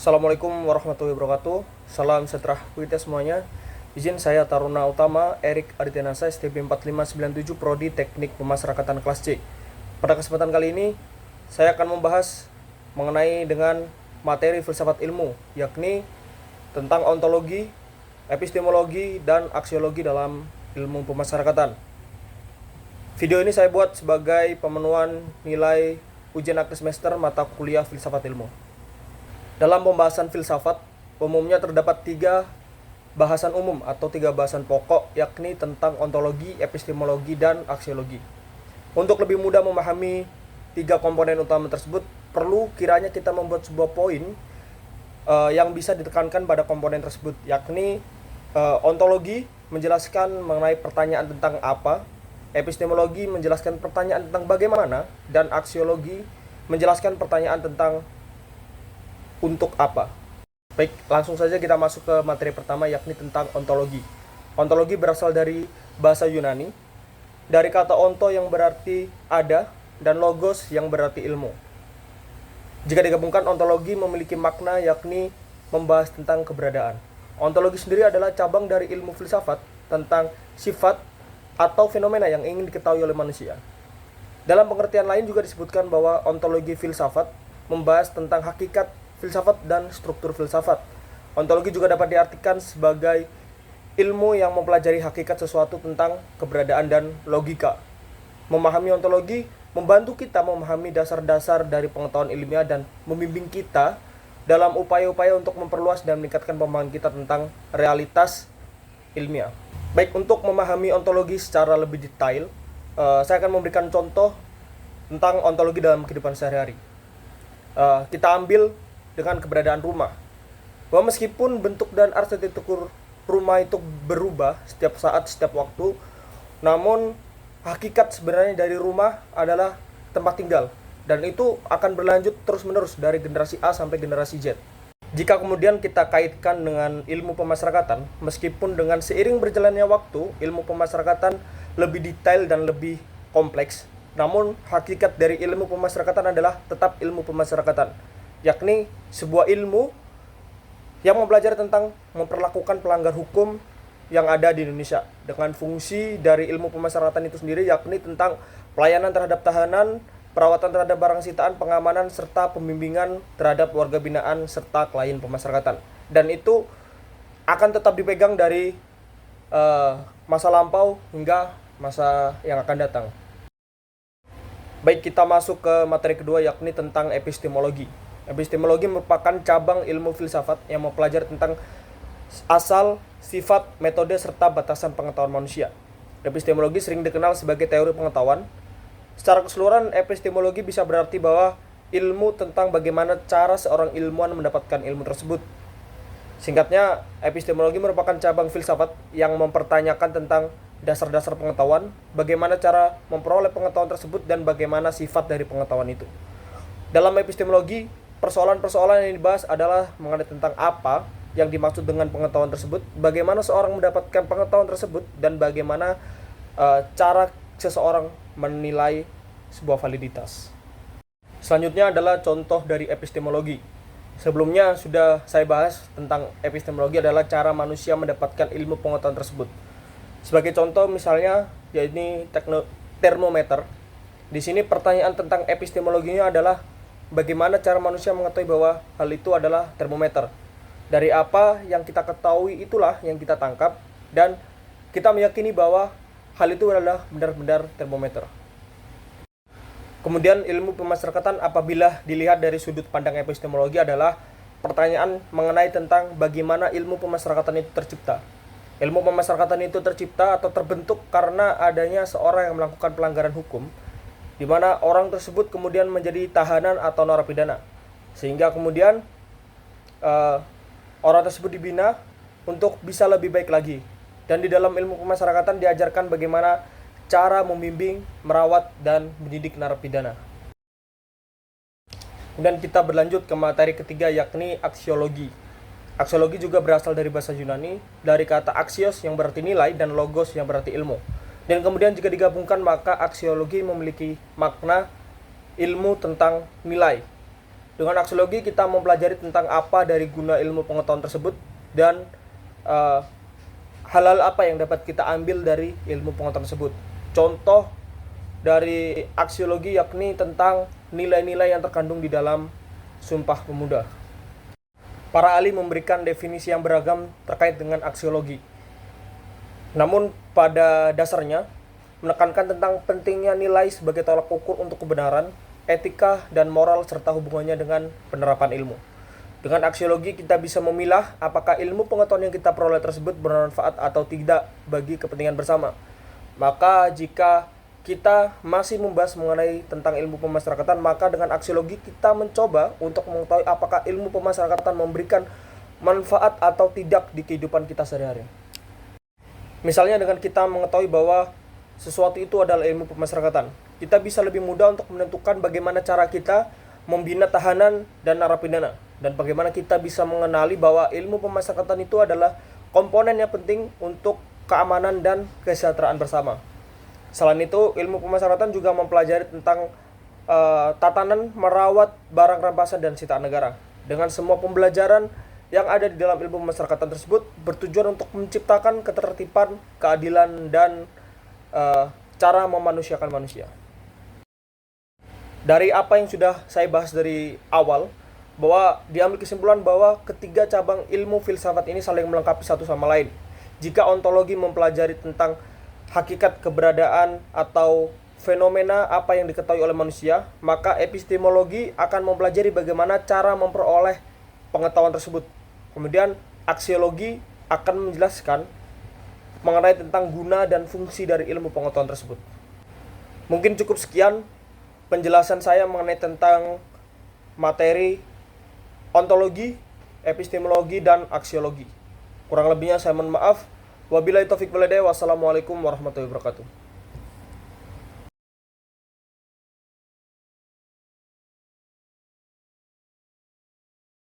Assalamualaikum warahmatullahi wabarakatuh. Salam sejahtera kita semuanya. Izin saya Taruna Utama Erik Adityanasa, STB 4597 Prodi Teknik Pemasyarakatan kelas C. Pada kesempatan kali ini saya akan membahas mengenai dengan materi filsafat ilmu, yakni tentang ontologi, epistemologi, dan aksiologi dalam ilmu pemasyarakatan. Video ini saya buat sebagai pemenuhan nilai ujian akhir semester mata kuliah filsafat ilmu. Dalam pembahasan filsafat, umumnya terdapat 3 bahasan umum atau 3 bahasan pokok, yakni tentang ontologi, epistemologi, dan aksiologi. Untuk lebih mudah memahami 3 komponen utama tersebut, perlu kiranya kita membuat sebuah poin yang bisa ditekankan pada komponen tersebut, yakni ontologi menjelaskan mengenai pertanyaan tentang apa, epistemologi menjelaskan pertanyaan tentang bagaimana, dan aksiologi menjelaskan pertanyaan tentang untuk apa. Baik, langsung saja kita masuk ke materi pertama, yakni tentang ontologi. Ontologi berasal dari bahasa Yunani, dari kata onto yang berarti ada, dan logos yang berarti ilmu. Jika digabungkan, ontologi memiliki makna yakni membahas tentang keberadaan. Ontologi sendiri adalah cabang dari ilmu filsafat tentang sifat atau fenomena yang ingin diketahui oleh manusia. Dalam pengertian lain juga disebutkan bahwa ontologi filsafat membahas tentang hakikat filsafat dan struktur filsafat. Ontologi juga dapat diartikan sebagai ilmu yang mempelajari hakikat sesuatu tentang keberadaan dan logika. Memahami ontologi membantu kita memahami dasar-dasar dari pengetahuan ilmiah dan membimbing kita dalam upaya-upaya untuk memperluas dan meningkatkan pemahaman kita tentang realitas ilmiah. Baik, untuk memahami ontologi secara lebih detail, saya akan memberikan contoh tentang ontologi dalam kehidupan sehari-hari. Kita ambil dengan keberadaan rumah, bahwa meskipun bentuk dan arsitektur rumah itu berubah setiap saat, setiap waktu, namun hakikat sebenarnya dari rumah adalah tempat tinggal, dan itu akan berlanjut terus-menerus dari generasi A sampai generasi Z. Jika kemudian kita kaitkan dengan ilmu pemasyarakatan, meskipun dengan seiring berjalannya waktu, ilmu pemasyarakatan lebih detail dan lebih kompleks, namun hakikat dari ilmu pemasyarakatan adalah tetap ilmu pemasyarakatan, yakni sebuah ilmu yang mempelajari tentang memperlakukan pelanggar hukum yang ada di Indonesia, dengan fungsi dari ilmu pemasyarakatan itu sendiri yakni tentang pelayanan terhadap tahanan, perawatan terhadap barang sitaan, pengamanan, serta pembimbingan terhadap warga binaan serta klien pemasyarakatan. Dan itu akan tetap dipegang dari masa lampau hingga masa yang akan datang. Baik, kita masuk ke materi kedua, yakni tentang epistemologi. Epistemologi merupakan cabang ilmu filsafat yang mempelajari tentang asal, sifat, metode, serta batasan pengetahuan manusia. Epistemologi sering dikenal sebagai teori pengetahuan. Secara keseluruhan, epistemologi bisa berarti bahwa ilmu tentang bagaimana cara seorang ilmuwan mendapatkan ilmu tersebut. Singkatnya, epistemologi merupakan cabang filsafat yang mempertanyakan tentang dasar-dasar pengetahuan, bagaimana cara memperoleh pengetahuan tersebut, dan bagaimana sifat dari pengetahuan itu. Dalam epistemologi, persoalan-persoalan yang dibahas adalah mengenai tentang apa yang dimaksud dengan pengetahuan tersebut, bagaimana seorang mendapatkan pengetahuan tersebut, dan bagaimana cara seseorang menilai sebuah validitas. Selanjutnya adalah contoh dari epistemologi. Sebelumnya sudah saya bahas tentang epistemologi adalah cara manusia mendapatkan ilmu pengetahuan tersebut. Sebagai contoh misalnya, yakni termometer. Di sini pertanyaan tentang epistemologinya adalah bagaimana cara manusia mengetahui bahwa hal itu adalah termometer. Dari apa yang kita ketahui itulah yang kita tangkap, dan kita meyakini bahwa hal itu adalah benar-benar termometer. Kemudian ilmu pemasyarakatan apabila dilihat dari sudut pandang epistemologi adalah pertanyaan mengenai tentang bagaimana ilmu pemasyarakatan itu tercipta. Ilmu pemasyarakatan itu tercipta atau terbentuk karena adanya seorang yang melakukan pelanggaran hukum, di mana orang tersebut kemudian menjadi tahanan atau narapidana, sehingga kemudian orang tersebut dibina untuk bisa lebih baik lagi. Dan di dalam ilmu pemasyarakatan diajarkan bagaimana cara membimbing, merawat, dan mendidik narapidana. Kemudian kita berlanjut ke materi ketiga, yakni aksiologi. Aksiologi juga berasal dari bahasa Yunani, dari kata axios yang berarti nilai dan logos yang berarti ilmu. Dan kemudian jika digabungkan, maka aksiologi memiliki makna ilmu tentang nilai. Dengan aksiologi kita mempelajari tentang apa dari guna ilmu pengetahuan tersebut dan hal-hal apa yang dapat kita ambil dari ilmu pengetahuan tersebut. Contoh dari aksiologi yakni tentang nilai-nilai yang terkandung di dalam Sumpah Pemuda. Para ahli memberikan definisi yang beragam terkait dengan aksiologi. Namun pada dasarnya menekankan tentang pentingnya nilai sebagai tolak ukur untuk kebenaran, etika, dan moral serta hubungannya dengan penerapan ilmu. Dengan aksiologi kita bisa memilah apakah ilmu pengetahuan yang kita peroleh tersebut bermanfaat atau tidak bagi kepentingan bersama. Maka jika kita masih membahas mengenai tentang ilmu pemasyarakatan, maka dengan aksiologi kita mencoba untuk mengetahui apakah ilmu pemasyarakatan memberikan manfaat atau tidak di kehidupan kita sehari-hari. Misalnya dengan kita mengetahui bahwa sesuatu itu adalah ilmu pemasyarakatan, kita bisa lebih mudah untuk menentukan bagaimana cara kita membina tahanan dan narapidana, dan bagaimana kita bisa mengenali bahwa ilmu pemasyarakatan itu adalah komponen yang penting untuk keamanan dan kesejahteraan bersama. Selain itu, ilmu pemasyarakatan juga mempelajari tentang tatanan merawat barang rampasan dan sitaan negara. Dengan semua pembelajaran yang ada di dalam ilmu pemasyarakatan tersebut bertujuan untuk menciptakan ketertiban, keadilan, dan cara memanusiakan manusia. Dari apa yang sudah saya bahas dari awal, bahwa diambil kesimpulan bahwa ketiga cabang ilmu filsafat ini saling melengkapi satu sama lain. Jika ontologi mempelajari tentang hakikat keberadaan atau fenomena apa yang diketahui oleh manusia, maka epistemologi akan mempelajari bagaimana cara memperoleh pengetahuan tersebut. Kemudian aksiologi akan menjelaskan mengenai tentang guna dan fungsi dari ilmu pengetahuan tersebut. Mungkin cukup sekian penjelasan saya mengenai tentang materi ontologi, epistemologi, dan aksiologi. Kurang lebihnya saya mohon maaf. Wabillahi taufiq wal hidayah. Wassalamualaikum warahmatullahi wabarakatuh.